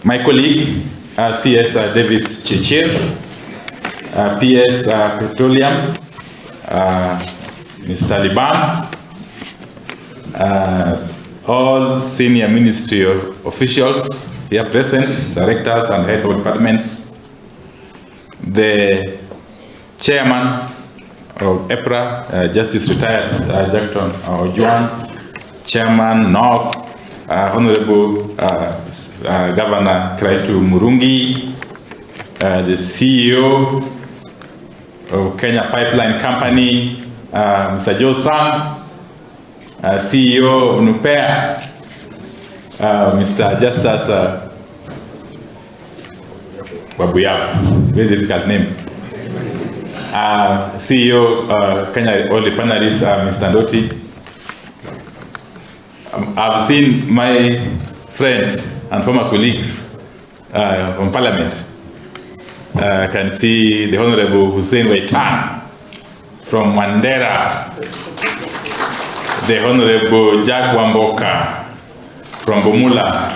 My colleague, CS Davis Chechir, PS Petroleum, Mr. Liban, all senior ministry officials here present, directors and heads of departments, the chairman of EPRA, Justice Retired Jackton Ojuan, Chairman NOC, Honorable Governor Kraitu Murungi, the CEO of Kenya Pipeline Company, Mr. Joe Sam, CEO of Nupea, Mr. Justus Wabuyab, very difficult name. CEO Kenya Oil Refineries, Mr. Ndoti. I've seen my friends and former colleagues from Parliament. I can see the Honorable Hussein Waitan from Mandera, the Honorable Jack Wamboka from Bomula,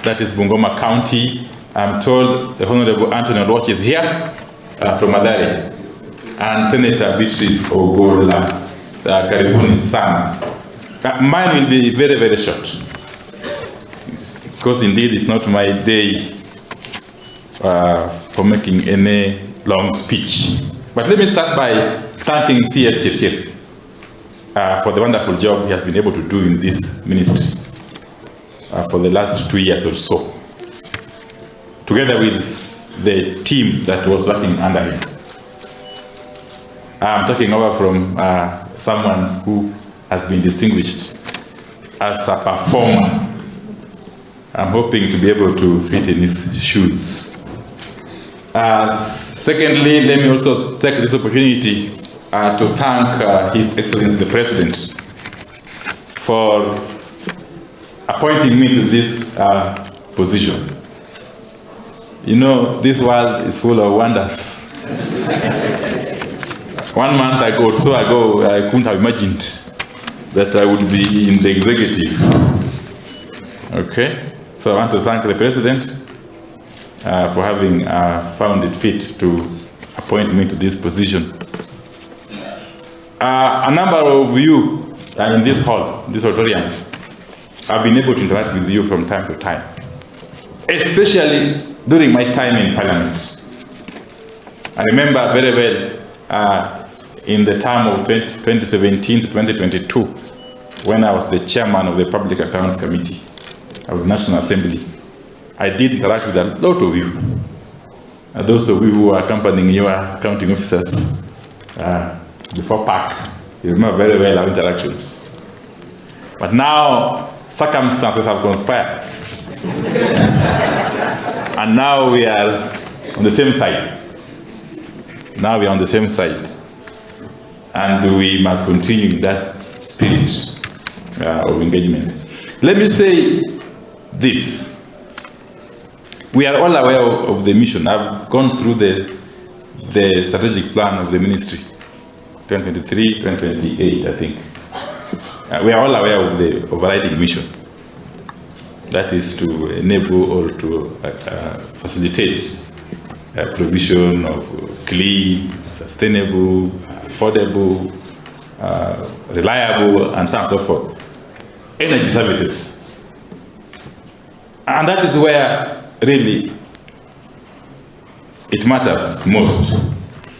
that is Bungoma County. I'm told the Honorable Anthony Oloch is here from Mathare, and Senator Beatrice Ogola, Karibuni Sana. Mine will be very, very short, because indeed it's not my day for making any long speech. But let me start by thanking CS Chechir for the wonderful job he has been able to do in this ministry for the last 2 years or so, together with the team that was working under him. I'm talking over from someone who has been distinguished as a performer. I'm hoping to be able to fit in his shoes. Secondly, let me also take this opportunity to thank His Excellency the President for appointing me to this position. You know, this world is full of wonders. 1 month ago or so ago, I couldn't have imagined that I would be in the executive. Okay, so I want to thank the President for having found it fit to appoint me to this position. A number of you in this hall, this auditorium, I've been able to interact with you from time to time, especially during my time in Parliament. I remember very well in the term of 2017 to 2022, when I was the chairman of the Public Accounts Committee of the National Assembly, I did interact with a lot of you. Those of you who are accompanying your accounting officers before PAC, you remember very well our interactions. But now circumstances have conspired. And now we are on the same side. Now we are on the same side. And we must continue in that spirit of engagement. Let me say this. We are all aware of the mission. I've gone through the strategic plan of the ministry, 2023, 2028, I think. We are all aware of the overriding mission. That is to enable or to facilitate provision of clean, sustainable, affordable, reliable, and so on and so forth energy services. And that is where really it matters most.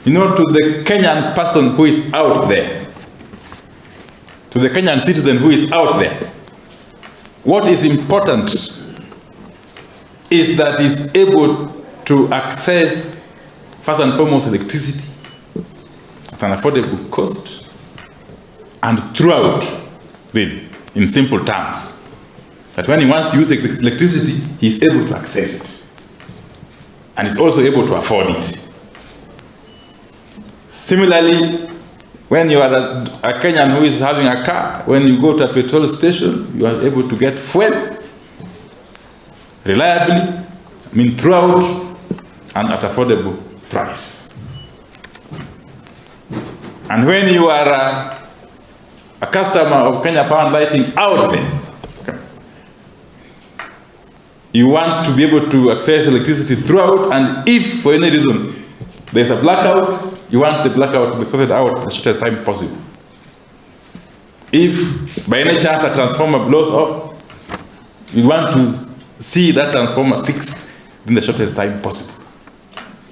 You know, to the Kenyan person who is out there, to the Kenyan citizen who is out there, what is important is that he's able to access, first and foremost, electricity at an affordable cost, and throughout, really, in simple terms, that when he wants to use electricity, he's able to access it, and he's also able to afford it. Similarly, when you are a Kenyan who is having a car, when you go to a petrol station, you are able to get fuel reliably, throughout, and at affordable price. And when you are a customer of Kenya Power and Lighting out there, You want to be able to access electricity throughout, and if for any reason there's a blackout, you want the blackout to be sorted out as shortest time possible. If by any chance a transformer blows off, you want to see that transformer fixed in the shortest time possible.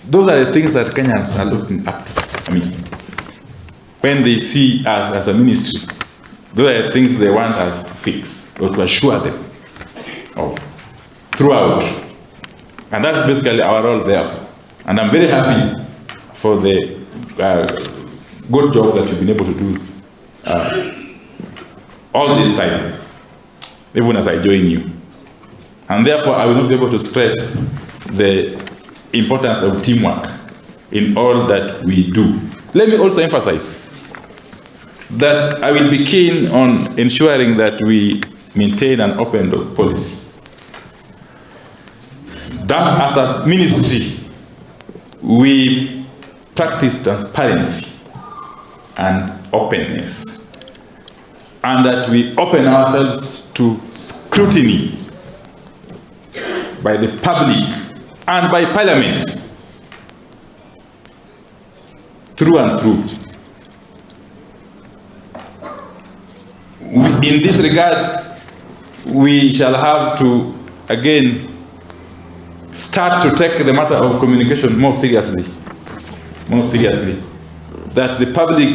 Those are the things that Kenyans are looking up to. I mean, when they see us as a ministry, those are the things they want us to fix or to assure them of throughout. And that's basically our role there. And I'm very happy for the good job that you've been able to do all this time, even as I join you. And therefore, I will not be able to stress the importance of teamwork in all that we do. Let me also emphasize that I will be keen on ensuring that we maintain an open door policy. That as a ministry, we practice transparency and openness, and that we open ourselves to scrutiny by the public and by Parliament, through and through. In this regard, we shall have to, again, start to take the matter of communication more seriously. That the public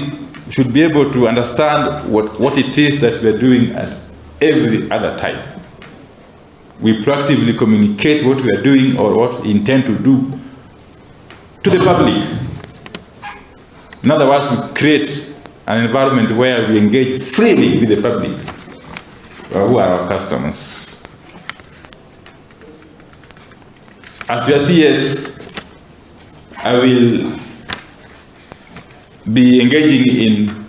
should be able to understand what it is that we are doing at every other time. We proactively communicate what we are doing or what we intend to do to the public. In other words, we create an environment where we engage freely with the public, who are our customers. As your CS, I will be engaging in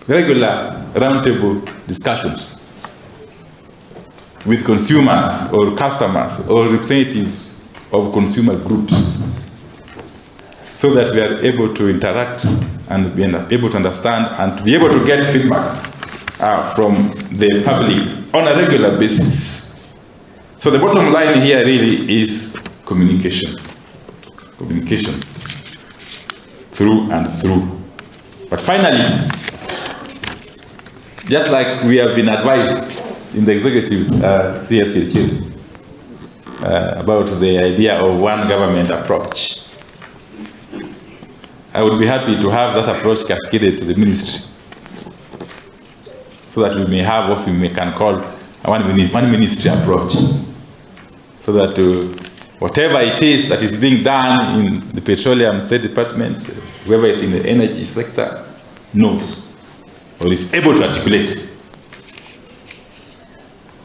regular roundtable discussions with consumers or customers or representatives of consumer groups, so that we are able to interact and be able to understand and to be able to get feedback from the public on a regular basis. So the bottom line here really is communication. Communication through and through. But finally, just like we have been advised in the executive CS about the idea of one government approach, I would be happy to have that approach cascaded to the ministry, so that we may have what we can call a one ministry approach, so that whatever it is that is being done in the Petroleum State Department, whoever is in the energy sector knows or is able to articulate.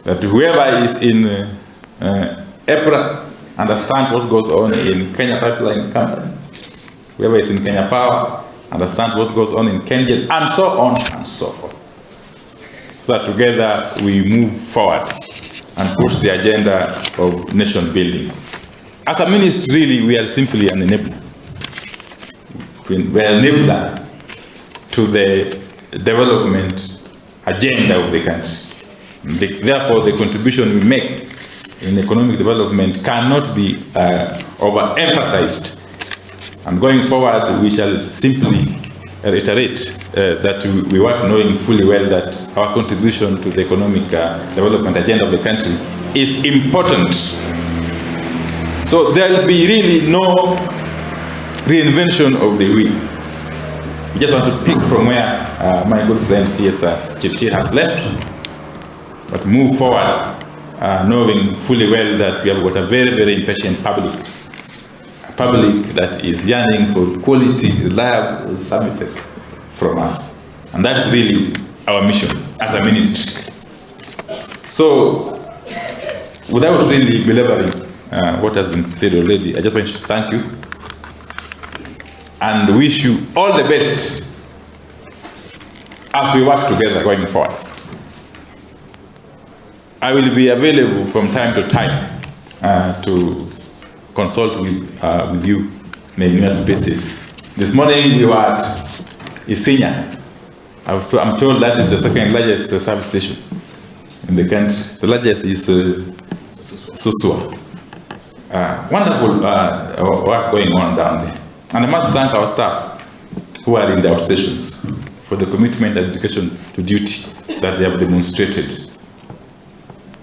That whoever is in EPRA understands what goes on in Kenya Pipeline Company. Whoever is in Kenya Power understands what goes on in Kenya, and so on and so forth. So that together we move forward and push the agenda of nation building. As a ministry, really, we are simply an enabler. We are an enabler to the development agenda of the country. Therefore, the contribution we make in economic development cannot be overemphasized. And going forward, we shall simply reiterate that we work knowing fully well that our contribution to the economic development agenda of the country is important. So there will be really no reinvention of the wheel. We just want to pick from where my good friend CS Chirchir has left, but move forward knowing fully well that we have got a very, very impatient public. A public that is yearning for quality, reliable services from us. And that's really our mission as a ministry. So, without really belaboring what has been said already, I just want to thank you and wish you all the best as we work together going forward. I will be available from time to time to consult with you in your spaces. This morning we were at Isinya. I'm told that is the second largest service station in the country. The largest is Susua. Wonderful work going on down there. And I must thank our staff who are in the outstations for the commitment and dedication to duty that they have demonstrated.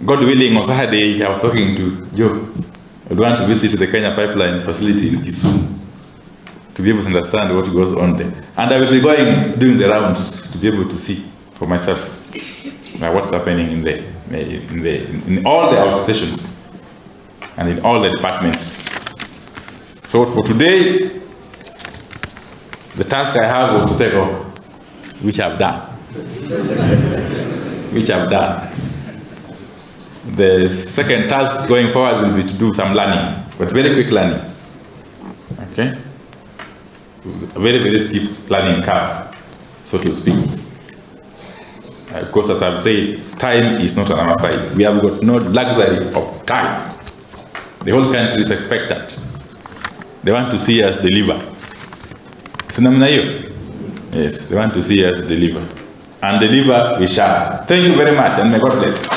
God willing, on Saturday, I was talking to Joe. I would want to visit the Kenya pipeline facility in Kisumu to be able to understand what goes on there. And I will be doing the rounds to be able to see for myself what's happening in all the outstations and in all the departments. So for today, the task I have was to take over, which I've done. The second task going forward will be to do some learning, but very quick learning. Okay? A very, very steep learning curve, so to speak. Of course, as I've said, time is not on our side. We have got no luxury of time. The whole country is expectant. They want to see us deliver. Yes, they want to see us deliver. And deliver we shall. Thank you very much, and may God bless.